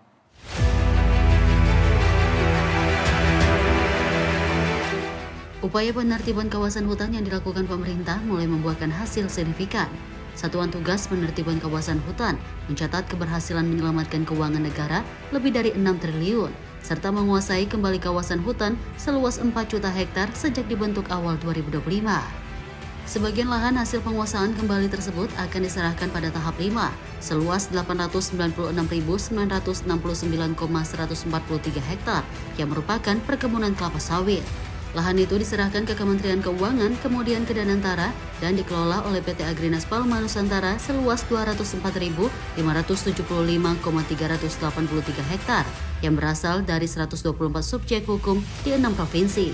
Upaya penertiban kawasan hutan yang dilakukan pemerintah mulai membuahkan hasil signifikan. Satuan Tugas Penertiban Kawasan Hutan mencatat keberhasilan menyelamatkan keuangan negara lebih dari 6 triliun, serta menguasai kembali kawasan hutan seluas 4 juta hektar sejak dibentuk awal 2025. Sebagian lahan hasil penguasaan kembali tersebut akan diserahkan pada tahap 5, seluas 896.669,143 hektar yang merupakan perkebunan kelapa sawit. Lahan itu diserahkan ke Kementerian Keuangan, kemudian ke Danantara, dan dikelola oleh PT Agrinas Palma Nusantara seluas 204.575,383 hektar yang berasal dari 124 subjek hukum di 6 provinsi.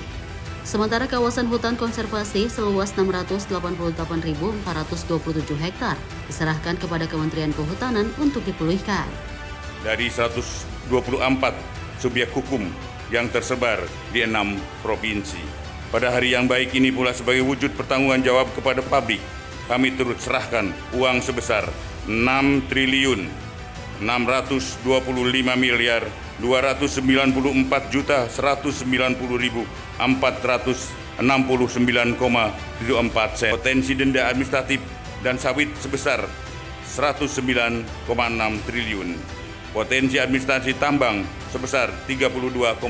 Sementara kawasan hutan konservasi seluas 688.427 hektar diserahkan kepada Kementerian Kehutanan untuk dipulihkan. Dari 124 subjek hukum yang tersebar di 6 provinsi. Pada hari yang baik ini pula sebagai wujud pertanggungan jawab kepada publik, kami turut serahkan uang sebesar 6.255.290.469,74 sen. Potensi denda administratif dan sawit sebesar 109,6 triliun. Potensi administrasi tambang sebesar 32,63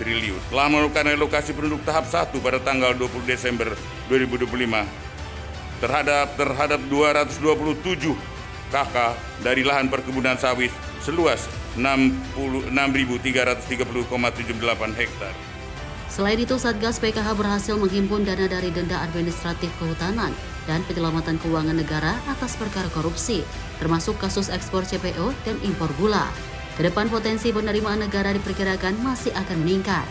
triliun. Telah melakukan relokasi penduduk tahap 1 pada tanggal 20 Desember 2025 terhadap 227 KK dari lahan perkebunan sawit seluas 6330,78 hektar. Selain itu, Satgas PKH berhasil menghimpun dana dari denda administratif kehutanan dan penyelamatan keuangan negara atas perkara korupsi, termasuk kasus ekspor CPO dan impor gula. Kedepan potensi penerimaan negara diperkirakan masih akan meningkat.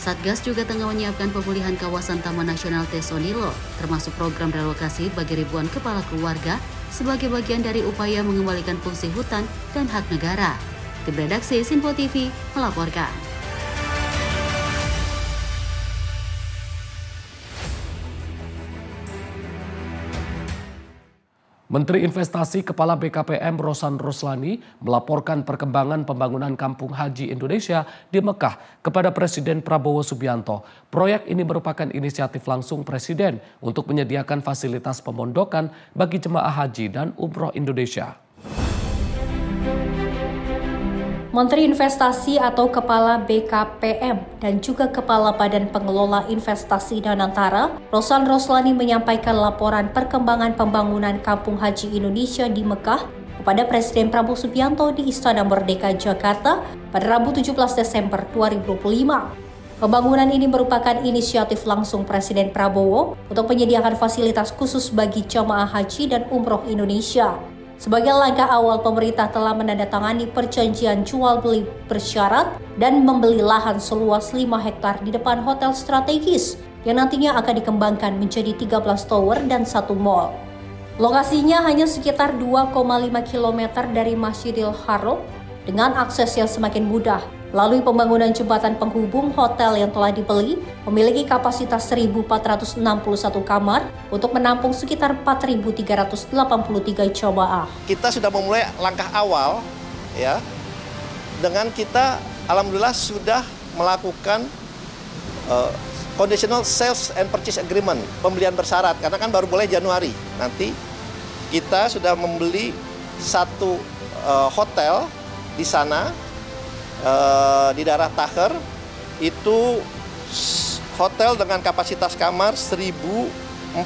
Satgas juga tengah menyiapkan pemulihan kawasan Taman Nasional Tesonilo, termasuk program relokasi bagi ribuan kepala keluarga sebagai bagian dari upaya mengembalikan fungsi hutan dan hak negara. Tim redaksi Sinpo TV melaporkan. Menteri Investasi Kepala BKPM Rosan Roslani melaporkan perkembangan pembangunan Kampung Haji Indonesia di Mekah kepada Presiden Prabowo Subianto. Proyek ini merupakan inisiatif langsung Presiden untuk menyediakan fasilitas pemondokan bagi jemaah haji dan umroh Indonesia. Menteri Investasi atau Kepala BKPM dan juga Kepala Badan Pengelola Investasi Danantara, Rosan Roslani menyampaikan laporan perkembangan pembangunan Kampung Haji Indonesia di Mekah kepada Presiden Prabowo Subianto di Istana Merdeka, Jakarta pada Rabu 17 Desember 2025. Pembangunan ini merupakan inisiatif langsung Presiden Prabowo untuk menyediakan fasilitas khusus bagi jamaah haji dan umroh Indonesia. Sebagai langkah awal, pemerintah telah menandatangani perjanjian jual beli bersyarat dan membeli lahan seluas 5 hektar di depan hotel strategis yang nantinya akan dikembangkan menjadi 13 tower dan 1 mall. Lokasinya hanya sekitar 2,5 km dari Masjidil Haram dengan akses yang semakin mudah. Melalui pembangunan jembatan penghubung, hotel yang telah dibeli memiliki kapasitas 1.461 kamar untuk menampung sekitar 4.383 jamaah. Kita sudah memulai langkah awal, ya, dengan kita alhamdulillah sudah melakukan conditional sales and purchase agreement, pembelian bersyarat, karena kan baru boleh Januari. Nanti kita sudah membeli satu hotel di sana. Di daerah Taher, itu hotel dengan kapasitas kamar 1.461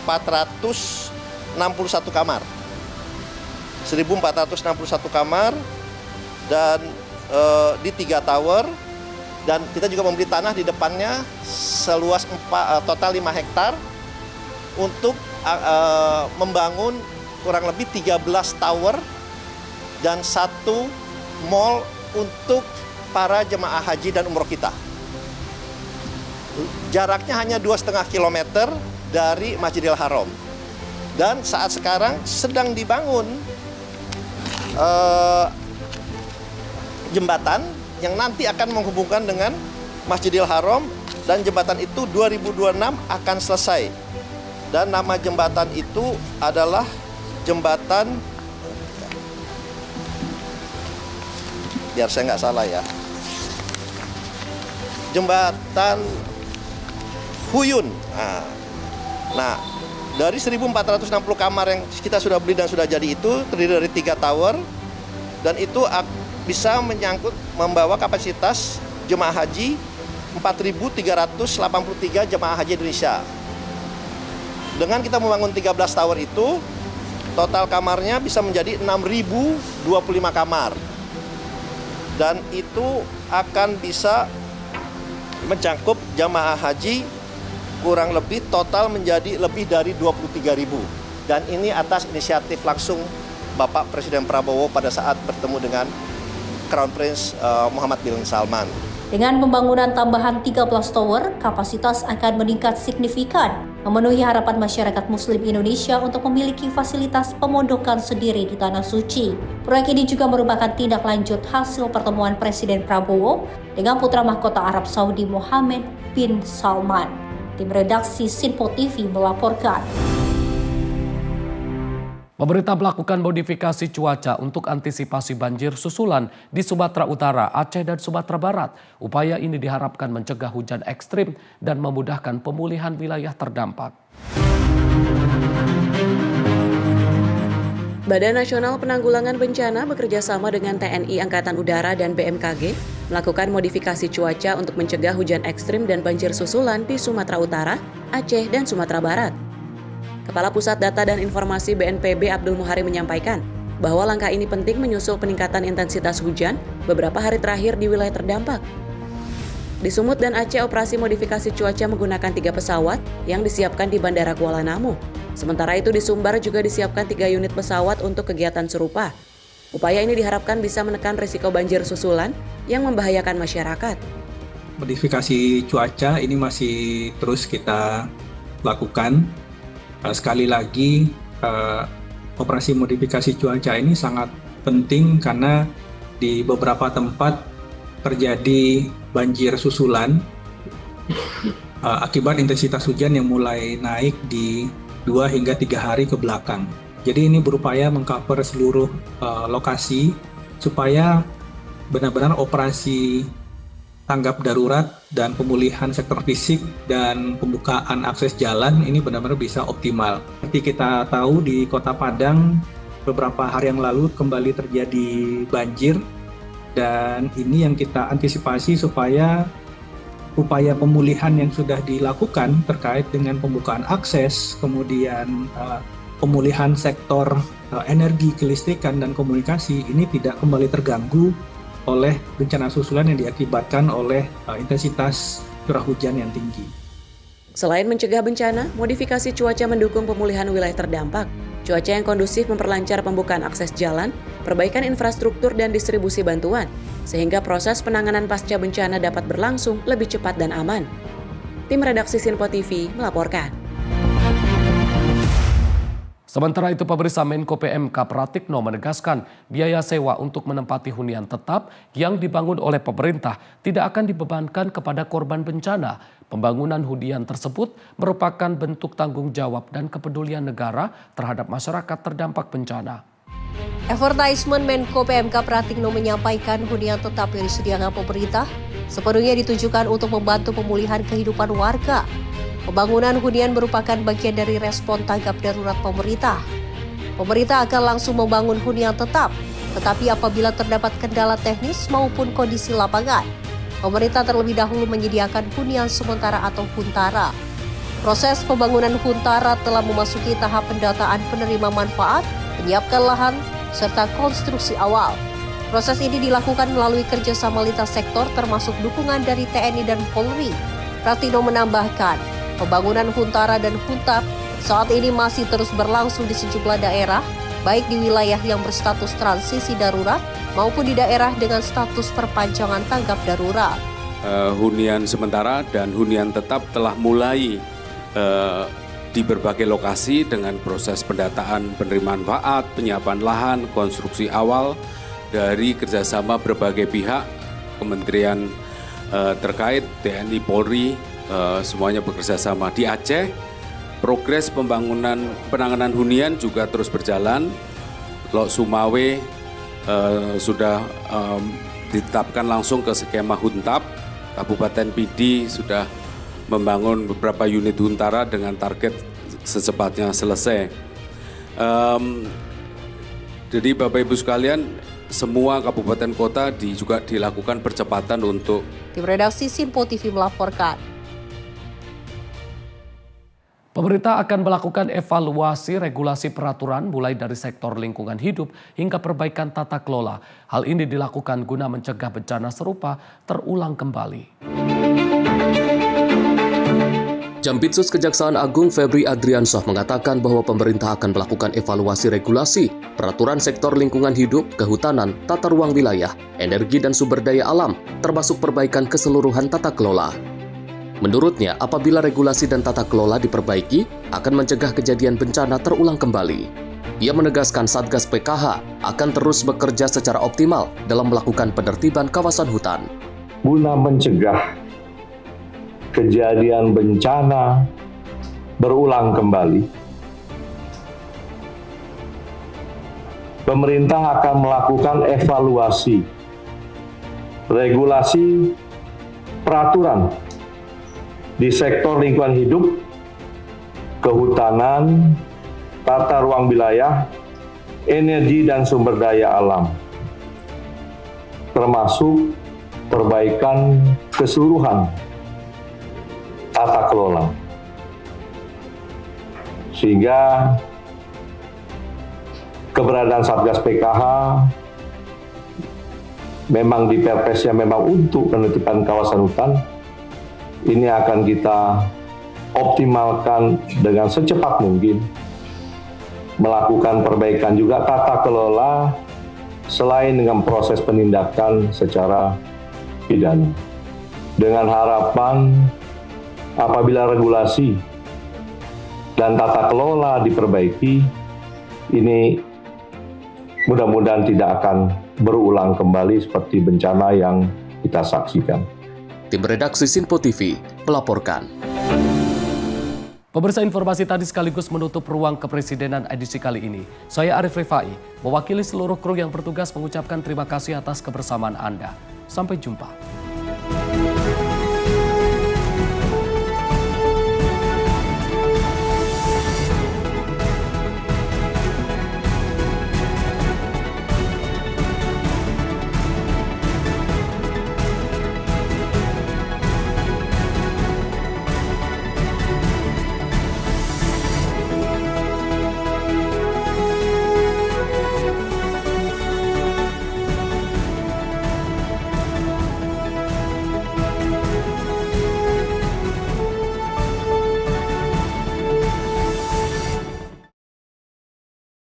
kamar. 1.461 kamar dan di 3 tower, dan kita juga membeli tanah di depannya seluas total 5 hektar untuk membangun kurang lebih 13 tower dan 1 mall untuk para jemaah haji dan umroh kita. Jaraknya hanya 2,5 km dari Masjidil Haram. Dan saat sekarang sedang dibangun jembatan yang nanti akan menghubungkan dengan Masjidil Haram, dan jembatan itu 2026 akan selesai. Dan nama jembatan itu adalah jembatan, biar saya nggak salah ya, jembatan Huyun. Nah, Dari 1.460 kamar yang kita sudah beli dan sudah jadi itu terdiri dari 3 tower dan itu bisa membawa kapasitas jemaah haji 4.383 jemaah haji Indonesia. Dengan kita membangun 13 tower itu, total kamarnya bisa menjadi 6.025 kamar. Dan itu akan bisa mencakup jamaah haji kurang lebih total menjadi lebih dari 23.000. Dan ini atas inisiatif langsung Bapak Presiden Prabowo pada saat bertemu dengan Crown Prince Muhammad bin Salman. Dengan pembangunan tambahan 13 tower, kapasitas akan meningkat signifikan, memenuhi harapan masyarakat Muslim Indonesia untuk memiliki fasilitas pemondokan sendiri di Tanah Suci. Proyek ini juga merupakan tindak lanjut hasil pertemuan Presiden Prabowo dengan putra mahkota Arab Saudi Mohammed bin Salman. Tim redaksi Sinpo TV melaporkan. Pemerintah melakukan modifikasi cuaca untuk antisipasi banjir susulan di Sumatera Utara, Aceh, dan Sumatera Barat. Upaya ini diharapkan mencegah hujan ekstrim dan memudahkan pemulihan wilayah terdampak. Badan Nasional Penanggulangan Bencana bekerjasama dengan TNI Angkatan Udara dan BMKG melakukan modifikasi cuaca untuk mencegah hujan ekstrim dan banjir susulan di Sumatera Utara, Aceh, dan Sumatera Barat. Kepala Pusat Data dan Informasi BNPB Abdul Muhari menyampaikan bahwa langkah ini penting menyusul peningkatan intensitas hujan beberapa hari terakhir di wilayah terdampak. Di Sumut dan Aceh, operasi modifikasi cuaca menggunakan 3 pesawat yang disiapkan di Bandara Kuala Namu. Sementara itu di Sumbar juga disiapkan 3 unit pesawat untuk kegiatan serupa. Upaya ini diharapkan bisa menekan risiko banjir susulan yang membahayakan masyarakat. Modifikasi cuaca ini masih terus kita lakukan. Sekali lagi, operasi modifikasi cuaca ini sangat penting karena di beberapa tempat terjadi banjir susulan akibat intensitas hujan yang mulai naik di 2 hingga 3 hari ke belakang. Jadi ini berupaya mengcover seluruh lokasi supaya benar-benar operasi tanggap darurat dan pemulihan sektor fisik dan pembukaan akses jalan ini benar-benar bisa optimal. Seperti kita tahu di Kota Padang beberapa hari yang lalu kembali terjadi banjir dan ini yang kita antisipasi supaya upaya pemulihan yang sudah dilakukan terkait dengan pembukaan akses, kemudian pemulihan sektor energi, kelistrikan, dan komunikasi ini tidak kembali terganggu oleh bencana susulan yang diakibatkan oleh intensitas curah hujan yang tinggi. Selain mencegah bencana, modifikasi cuaca mendukung pemulihan wilayah terdampak. Cuaca yang kondusif memperlancar pembukaan akses jalan, perbaikan infrastruktur dan distribusi bantuan, sehingga proses penanganan pasca bencana dapat berlangsung lebih cepat dan aman. Tim redaksi Sinpo TV melaporkan. Sementara itu, Pemerintah Menko PMK Pratikno menegaskan biaya sewa untuk menempati hunian tetap yang dibangun oleh pemerintah tidak akan dibebankan kepada korban bencana. Pembangunan hunian tersebut merupakan bentuk tanggung jawab dan kepedulian negara terhadap masyarakat terdampak bencana. Advertisement Menko PMK Pratikno menyampaikan hunian tetap yang disediakan pemerintah sepenuhnya ditujukan untuk membantu pemulihan kehidupan warga. Pembangunan hunian merupakan bagian dari respon tanggap darurat pemerintah. Pemerintah akan langsung membangun hunian tetap, tetapi apabila terdapat kendala teknis maupun kondisi lapangan, pemerintah terlebih dahulu menyediakan hunian sementara atau huntara. Proses pembangunan huntara telah memasuki tahap pendataan penerima manfaat, menyiapkan lahan, serta konstruksi awal. Proses ini dilakukan melalui kerjasama lintas sektor termasuk dukungan dari TNI dan Polri. Pratikno menambahkan, pembangunan huntara dan huntap saat ini masih terus berlangsung di sejumlah daerah, baik di wilayah yang berstatus transisi darurat maupun di daerah dengan status perpanjangan tanggap darurat. Hunian sementara dan hunian tetap telah mulai di berbagai lokasi dengan proses pendataan penerima manfaat, penyiapan lahan, konstruksi awal dari kerjasama berbagai pihak, kementerian terkait, TNI, Polri, semuanya bekerja sama. Di Aceh, progres penanganan hunian juga terus berjalan. Lok Sumawe sudah ditetapkan langsung ke skema huntap. Kabupaten Pidi sudah membangun beberapa unit huntara dengan target secepatnya selesai. Jadi Bapak Ibu sekalian, semua kabupaten kota juga dilakukan percepatan untuk. Tim redaksi Sinpo TV melaporkan. Pemerintah akan melakukan evaluasi regulasi peraturan mulai dari sektor lingkungan hidup hingga perbaikan tata kelola. Hal ini dilakukan guna mencegah bencana serupa terulang kembali. Jampitsus Kejaksaan Agung Febri Adriansyah mengatakan bahwa pemerintah akan melakukan evaluasi regulasi, peraturan sektor lingkungan hidup, kehutanan, tata ruang wilayah, energi dan sumber daya alam, termasuk perbaikan keseluruhan tata kelola. Menurutnya, apabila regulasi dan tata kelola diperbaiki, akan mencegah kejadian bencana terulang kembali. Ia menegaskan Satgas PKH akan terus bekerja secara optimal dalam melakukan penertiban kawasan hutan. Guna mencegah kejadian bencana berulang kembali, pemerintah akan melakukan evaluasi regulasi peraturan di sektor lingkungan hidup, kehutanan, tata ruang wilayah, energi dan sumber daya alam, termasuk perbaikan keseluruhan tata kelola. Sehingga keberadaan Satgas PKH memang di Perpresnya memang untuk penertiban kawasan hutan, ini akan kita optimalkan dengan secepat mungkin, melakukan perbaikan juga tata kelola selain dengan proses penindakan secara pidana. Dengan harapan apabila regulasi dan tata kelola diperbaiki, ini mudah-mudahan tidak akan berulang kembali seperti bencana yang kita saksikan. Tim redaksi Sinpo TV melaporkan. Pemirsa, informasi tadi sekaligus menutup ruang kepresidenan edisi kali ini. Saya Arif Rifai, mewakili seluruh kru yang bertugas mengucapkan terima kasih atas kebersamaan Anda. Sampai jumpa.